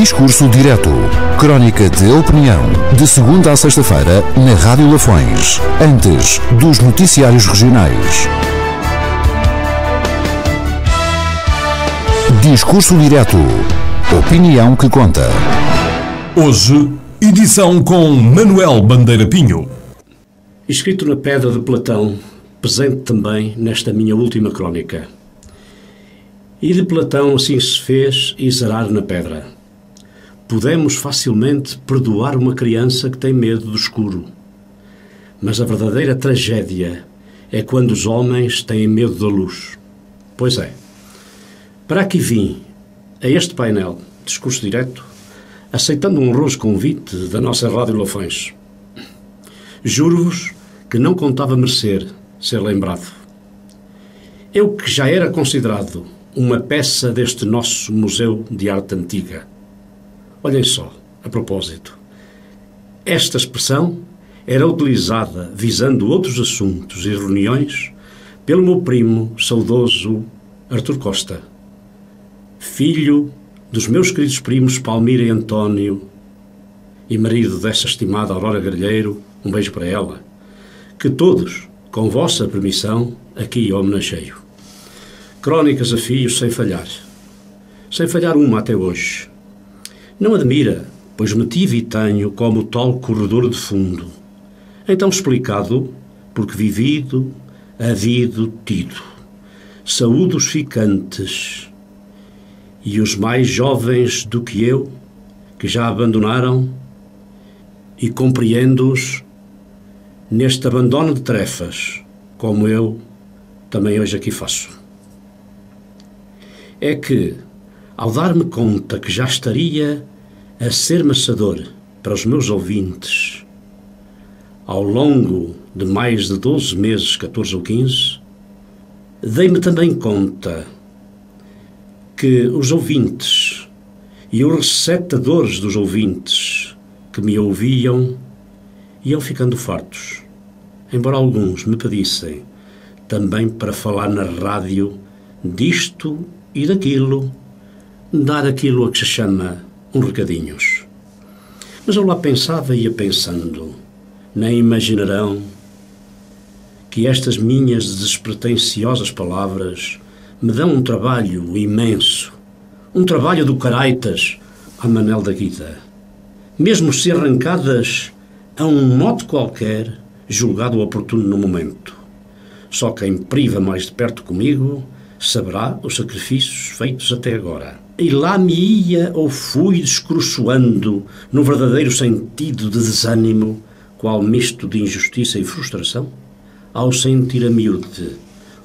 Discurso Direto. Crónica de opinião. De segunda a sexta-feira, na Rádio Lafões. Antes dos noticiários regionais. Discurso Direto. Opinião que conta. Hoje, edição com Manuel Bandeira Pinho. Escrito na pedra de Platão, presente também nesta minha última crónica. E de Platão assim se fez exarar na pedra. Podemos facilmente perdoar uma criança que tem medo do escuro. Mas a verdadeira tragédia é quando os homens têm medo da luz. Pois é. Para aqui vim, a este painel, Discurso Direto, aceitando um honroso convite da nossa Rádio Lafões. Juro-vos que não contava merecer ser lembrado. Eu que já era considerado uma peça deste nosso Museu de Arte Antiga. Olhem só, a propósito. Esta expressão era utilizada visando outros assuntos e reuniões pelo meu primo saudoso Artur Costa, filho dos meus queridos primos Palmira e António e marido dessa estimada Aurora Garlheiro, um beijo para ela, que todos, com vossa permissão, aqui homenageio. Crónicas a fios sem falhar uma até hoje. Não admira, pois me tive e tenho como tal corredor de fundo, então explicado, porque vivido, havido, tido, saúde os ficantes e os mais jovens do que eu, que já abandonaram, e compreendo-os neste abandono de tarefas, como eu também hoje aqui faço. É que, ao dar-me conta que já estaria a ser maçador para os meus ouvintes, ao longo de mais de 12 meses, 14 ou 15, dei-me também conta que os ouvintes e os receptadores dos ouvintes que me ouviam iam ficando fartos, embora alguns me pedissem também para falar na rádio disto e daquilo, dar aquilo a que se chama uns recadinhos. Mas eu lá pensava e ia pensando, nem imaginarão que estas minhas despretensiosas palavras me dão um trabalho imenso, um trabalho do caraitas a Manel da Guida, mesmo se arrancadas a um mote qualquer, julgado oportuno no momento. Só quem priva mais de perto comigo saberá os sacrifícios feitos até agora. E lá me ia ou fui descroçoando no verdadeiro sentido de desânimo, qual misto de injustiça e frustração, ao sentir a miúde,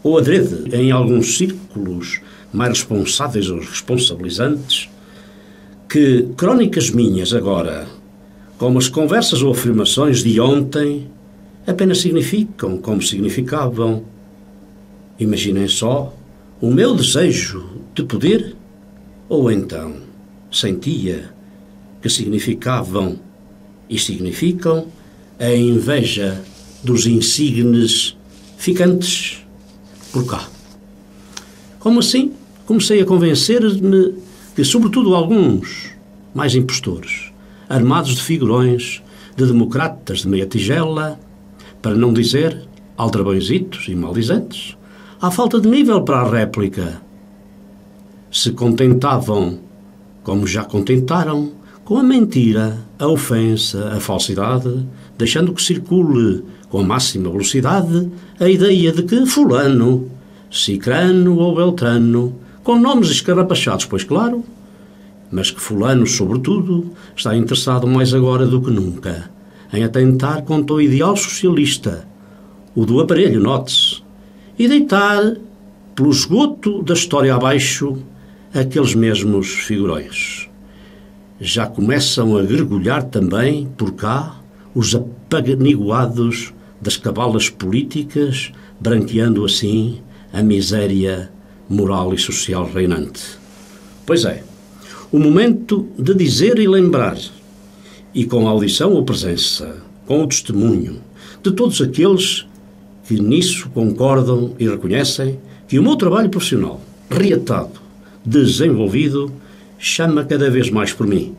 ou adrede em alguns círculos mais responsáveis ou responsabilizantes, que crónicas minhas agora, como as conversas ou afirmações de ontem, apenas significam como significavam. Imaginem só o meu desejo de poder, ou então sentia que significavam e significam a inveja dos insignes ficantes por cá. Como assim? Comecei a convencer-me que, sobretudo alguns mais impostores, armados de figurões, de democratas de meia tigela, para não dizer aldrabõezitos e maldizentes, à falta de nível para a réplica, se contentavam, como já contentaram, com a mentira, a ofensa, a falsidade, deixando que circule com a máxima velocidade a ideia de que fulano, cicrano ou beltrano, com nomes escarapachados, pois claro, mas que fulano, sobretudo, está interessado mais agora do que nunca em atentar contra o ideal socialista, o do aparelho, note-se, e deitar pelo esgoto da história abaixo aqueles mesmos figurões. Já começam a gregulhar também, por cá, os apaniguados das cabalas políticas, branqueando assim a miséria moral e social reinante. Pois é, o momento de dizer e lembrar, e com a audição ou presença, com o testemunho de todos aqueles que nisso concordam e reconhecem que o meu trabalho profissional, reatado, desenvolvido, chama cada vez mais por mim,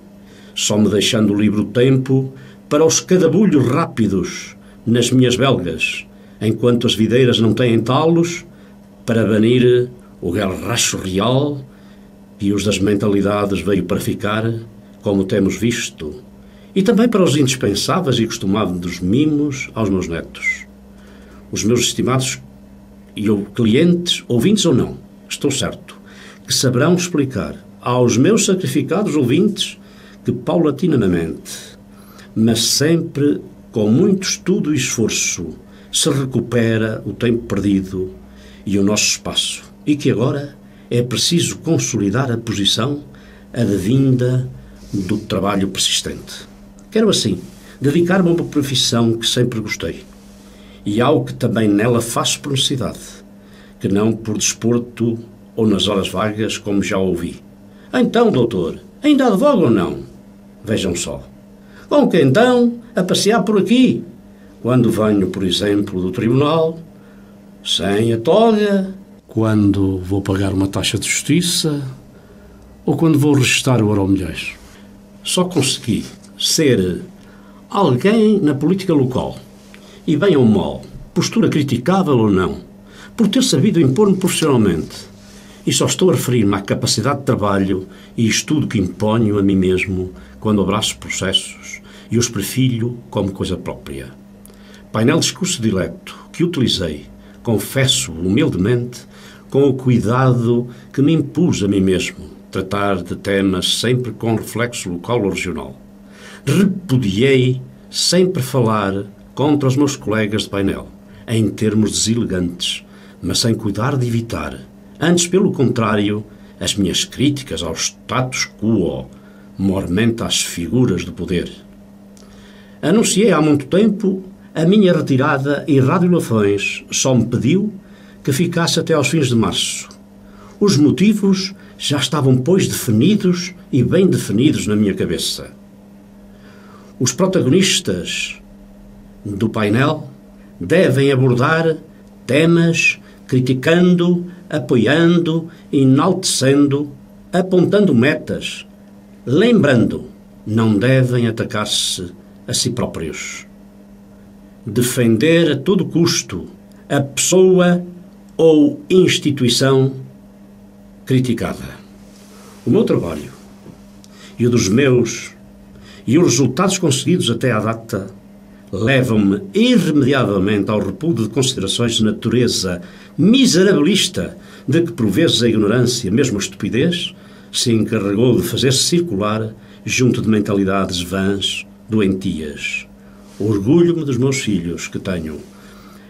só me deixando livre o tempo para os cadabulhos rápidos nas minhas belgas, enquanto as videiras não têm talos para banir o guelracho real, e os das mentalidades veio para ficar, como temos visto, e também para os indispensáveis e costumados mimos aos meus netos. Os meus estimados clientes, ouvintes ou não, estou certo, que saberão explicar aos meus sacrificados ouvintes que paulatinamente, mas sempre com muito estudo e esforço, se recupera o tempo perdido e o nosso espaço, e que agora é preciso consolidar a posição advinda do trabalho persistente. Quero assim dedicar-me a uma profissão que sempre gostei e algo que também nela faço por necessidade, que não por desporto ou nas horas vagas, como já ouvi. Então, doutor, ainda advoga ou não? Vejam só. Com que então a passear por aqui, quando venho, por exemplo, do tribunal, sem a toga, quando vou pagar uma taxa de justiça ou quando vou registrar o Euromilhões. Só consegui ser alguém na política local, e bem ou mal, postura criticável ou não, por ter sabido impor-me profissionalmente. E só estou a referir-me à capacidade de trabalho e estudo que imponho a mim mesmo quando abraço processos e os prefiro como coisa própria. Painel de discurso dileto que utilizei, confesso humildemente, com o cuidado que me impus a mim mesmo, tratar de temas sempre com reflexo local ou regional. Repudiei sempre falar contra os meus colegas de painel, em termos deselegantes, mas sem cuidar de evitar, antes pelo contrário, as minhas críticas ao status quo, mormente às figuras de poder. Anunciei há muito tempo a minha retirada e Rádio Lafões só me pediu que ficasse até aos fins de março. Os motivos já estavam, pois, definidos e bem definidos na minha cabeça. Os protagonistas do painel devem abordar temas criticando, apoiando, enaltecendo, apontando metas, lembrando, não devem atacar-se a si próprios. Defender a todo custo a pessoa ou instituição criticada. O meu trabalho e o dos meus e os resultados conseguidos até à data levam-me irremediavelmente ao repúdio de considerações de natureza miserabilista de que por vezes a ignorância, mesmo a estupidez, se encarregou de fazer circular junto de mentalidades vãs, doentias. Orgulho-me dos meus filhos que tenho,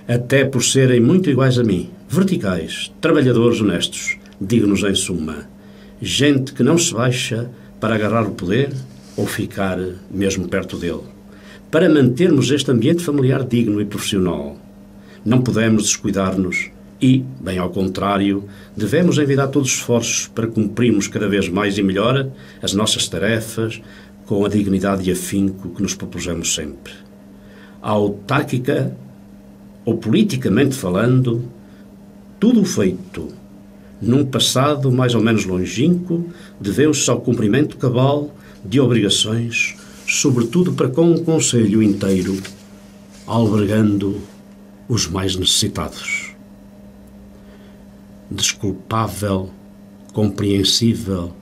até por serem muito iguais a mim, verticais, trabalhadores honestos, dignos em suma, gente que não se baixa para agarrar o poder ou ficar mesmo perto dele. Para mantermos este ambiente familiar digno e profissional, não podemos descuidar-nos e, bem ao contrário, devemos envidar todos os esforços para cumprirmos cada vez mais e melhor as nossas tarefas com a dignidade e afinco que nos propusemos sempre. Autárquica ou politicamente falando, tudo o feito num passado mais ou menos longínquo deveu-se ao cumprimento cabal de obrigações, sobretudo para com o Conselho inteiro, albergando os mais necessitados. Desculpável, compreensível,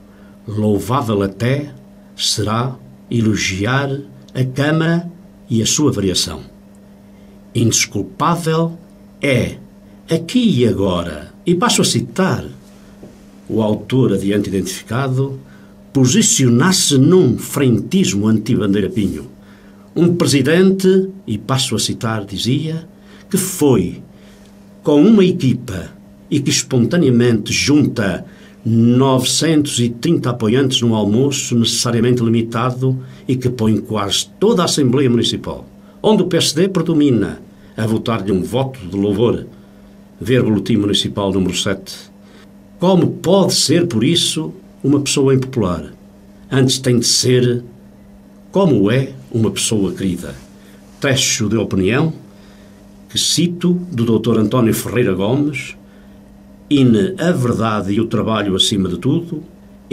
louvável até será elogiar a Câmara e a sua variação. Indesculpável é, aqui e agora, e passo a citar o autor adiante identificado, posicionar-se num frentismo anti-Bandeira Pinho. Um presidente, e passo a citar, dizia, que foi com uma equipa e que espontaneamente junta 930 apoiantes num almoço necessariamente limitado e que põe quase toda a Assembleia Municipal, onde o PSD predomina, a votar-lhe um voto de louvor, ver boletim municipal número 7. Como pode ser, por isso, uma pessoa impopular? Antes tem de ser, como é, uma pessoa querida. Trecho de opinião que cito do Dr. António Ferreira Gomes, a verdade e o trabalho acima de tudo,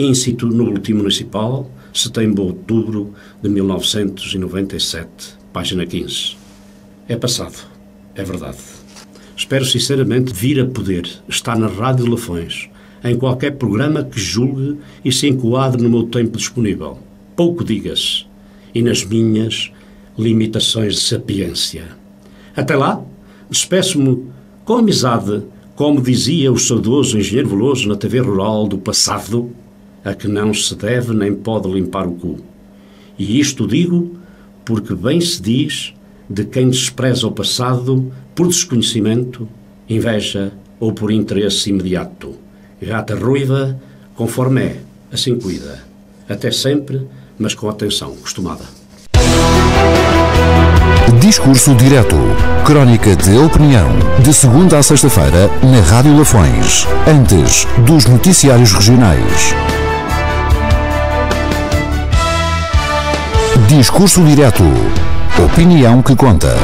in situ no Boletim Municipal, setembro a outubro de 1997, página 15. É passado, é verdade. Espero sinceramente vir a poder estar na Rádio de Lafões, em qualquer programa que julgue e se enquadre no meu tempo disponível. Pouco diga-se, e nas minhas limitações de sapiência. Até lá, despeço-me com amizade, como dizia o saudoso engenheiro Veloso na TV Rural do passado, a que não se deve nem pode limpar o cu. E isto digo porque bem se diz de quem despreza o passado por desconhecimento, inveja ou por interesse imediato. Gata ruiva, conforme é, assim cuida. Até sempre, mas com atenção costumada. Discurso direto. Crónica de opinião. De segunda a sexta-feira, na Rádio Lafões. Antes dos noticiários regionais. Discurso direto. Opinião que conta.